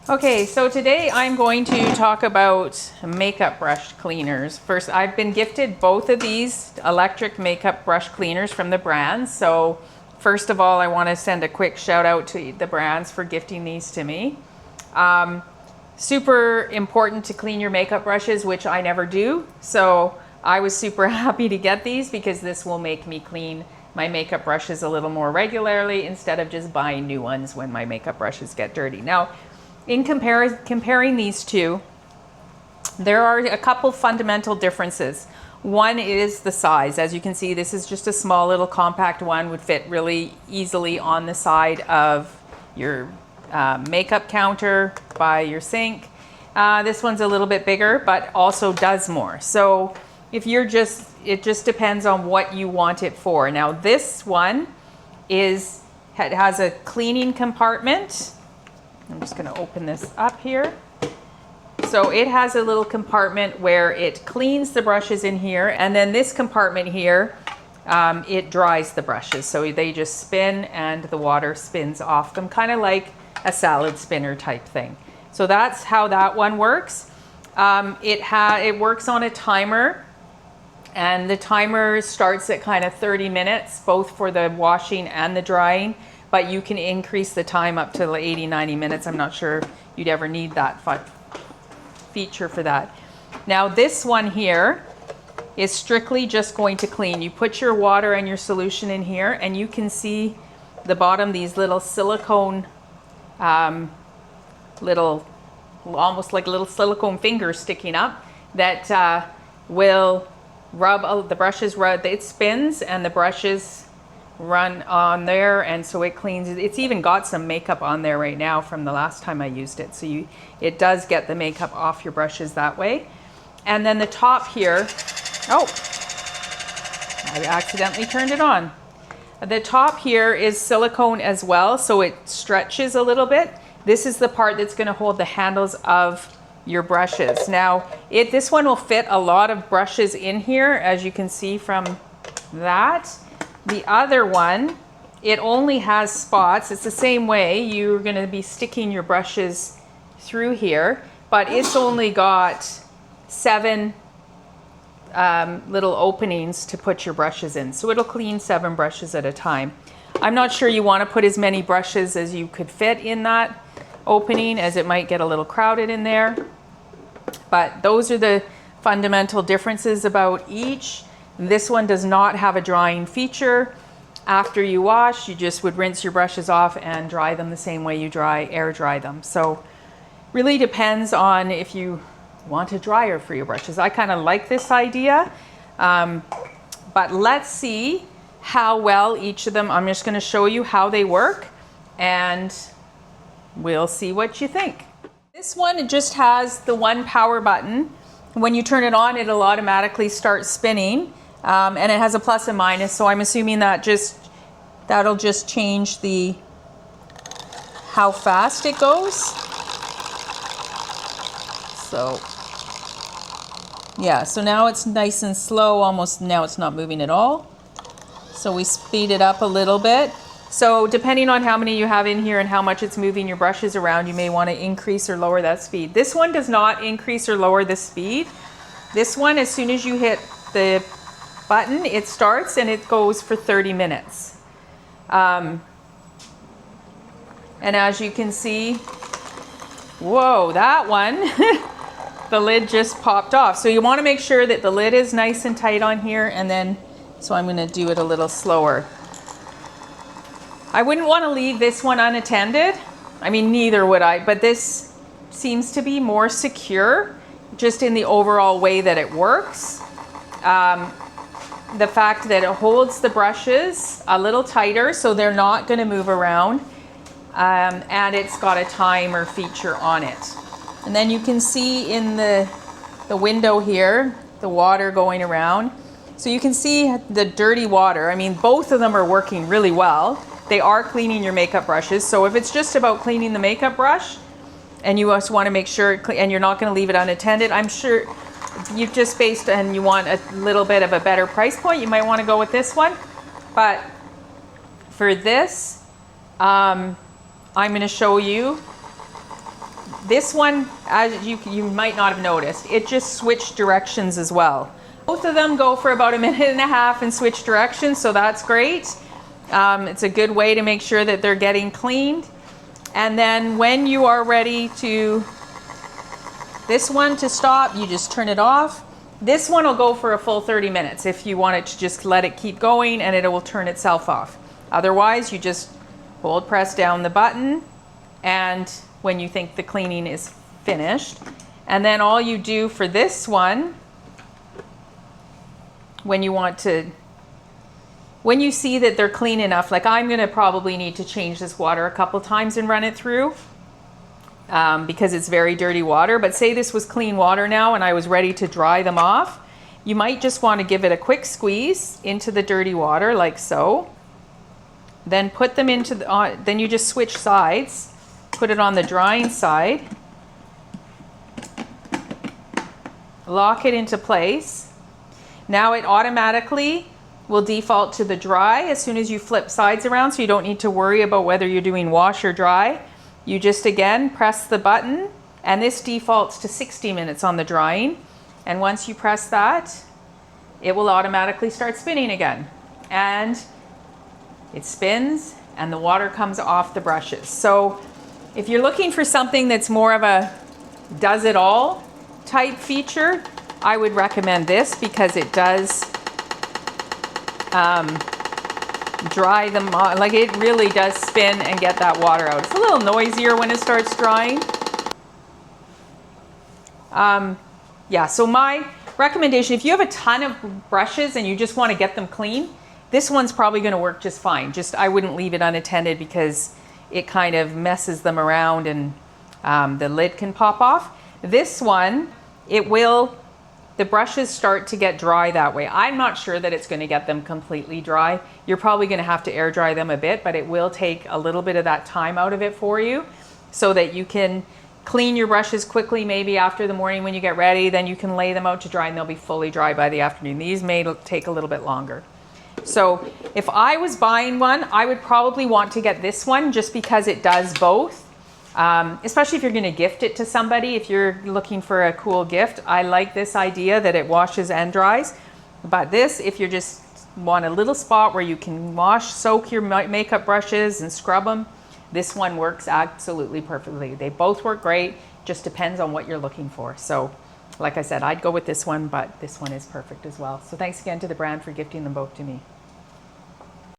Okay, so today I'm going to talk about makeup brush cleaners. First, I've been gifted both of these electric makeup brush cleaners from the brands. So first of all, I want to send a quick shout out to the brands for gifting these to me. Super important to clean your makeup brushes, which I never do. So I was super happy to get these because this will make me clean my makeup brushes a little more regularly instead of just buying new ones when my makeup brushes get dirty. Now, in comparing these two, there are a couple fundamental differences. One is the size. As you can see, this is just a small little compact one, would fit really easily on the side of your makeup counter by your sink. This one's a little bit bigger, but also does more. So if you're it just depends on what you want it for. Now this one has a cleaning compartment. I'm just going to open this up here. So it has a little compartment where it cleans the brushes in here, and then this compartment here, it dries the brushes. So they just spin and the water spins off them, kind of like a salad spinner type thing. So that's how that one works. It works on a timer, and the timer starts at kind of 30 minutes, both for the washing and the drying. But you can increase the time up to 80, 90 minutes. I'm not sure you'd ever need that feature for that. Now this one here is strictly just going to clean. You put your water and your solution in here, and you can see the bottom, these little silicone, almost like little silicone fingers sticking up that will rub the brushes. It spins and the brushes run on there, and so it cleans. It's even got some makeup on there right now from the last time I used it. So it does get the makeup off your brushes that way. And then the top here, oh, I accidentally turned it on. The top here is silicone as well, so it stretches a little bit. This is the part that's going to hold the handles of your brushes. Now, this one will fit a lot of brushes in here, as you can see from that. The other one, it only has spots. It's the same way. You're going to be sticking your brushes through here, but it's only got 7 little openings to put your brushes in. So it'll clean 7 brushes at a time. I'm not sure you want to put as many brushes as you could fit in that opening, as it might get a little crowded in there. But those are the fundamental differences about each. This one does not have a drying feature. After you wash, you just would rinse your brushes off and dry them the same way you air dry them. So really depends on if you want a dryer for your brushes. I kind of like this idea, but let's see how well each of them, I'm just going to show you how they work, and we'll see what you think. This one, it just has the one power button. When you turn it on, it'll automatically start spinning. And it has a plus and minus, so I'm assuming that that'll just change how fast it goes. So yeah, so now it's nice and slow, almost now it's not moving at all. So we speed it up a little bit. So depending on how many you have in here and how much it's moving your brushes around, you may want to increase or lower that speed. This one does not increase or lower the speed. This one, as soon as you hit the button, it starts and it goes for 30 minutes. And as you can see, whoa, that one, the lid just popped off. So you want to make sure that the lid is nice and tight on here, and then, so I'm going to do it a little slower. I wouldn't want to leave this one unattended. I mean, neither would I, but this seems to be more secure just in the overall way that it works. The fact that it holds the brushes a little tighter so they're not going to move around, and it's got a timer feature on it. And then you can see in the window here the water going around, so you can see the dirty water. I mean, both of them are working really well. They are cleaning your makeup brushes, so if it's just about cleaning the makeup brush and you just want to make sure and you're not going to leave it unattended, I'm sure you've just and you want a little bit of a better price point, you might want to go with this one. But for this, I'm going to show you This one, as you might not have noticed, it just switched directions as well. Both of them go for about 1.5 minutes and switch directions, so that's great. It's a good way to make sure that they're getting cleaned. And then when you are ready to, this one to stop, you just turn it off. This one will go for a full 30 minutes if you want it to just let it keep going, and it will turn itself off. Otherwise, you just press down the button, and when you think the cleaning is finished, and then all you do for this one, when you see that they're clean enough, like I'm gonna probably need to change this water a couple times and run it through because it's very dirty water. But say this was clean water now and I was ready to dry them off, you might just want to give it a quick squeeze into the dirty water like so. Then put them into then you just switch sides, put it on the drying side, lock it into place. Now it automatically will default to the dry as soon as you flip sides around, so you don't need to worry about whether you're doing wash or dry. You just again press the button, and this defaults to 60 minutes on the drying. And once you press that, it will automatically start spinning again. And it spins and the water comes off the brushes. So if you're looking for something that's more of a does it all type feature, I would recommend this because it does dry them, like it really does spin and get that water out. It's a little noisier when it starts drying. Yeah, so my recommendation, if you have a ton of brushes and you just want to get them clean, this one's probably going to work just fine. Just I wouldn't leave it unattended because it kind of messes them around and the lid can pop off. This one, the brushes start to get dry that way. I'm not sure that it's going to get them completely dry. You're probably going to have to air dry them a bit, but it will take a little bit of that time out of it for you so that you can clean your brushes quickly, maybe after the morning when you get ready, then you can lay them out to dry and they'll be fully dry by the afternoon. These may take a little bit longer. So if I was buying one, I would probably want to get this one just because it does both. Especially if you're going to gift it to somebody, if you're looking for a cool gift. I like this idea that it washes and dries. But this, if you just want a little spot where you can soak your makeup brushes and scrub them, this one works absolutely perfectly. They both work great, just depends on what you're looking for. So like I said, I'd go with this one, but this one is perfect as well. So thanks again to the brand for gifting them both to me.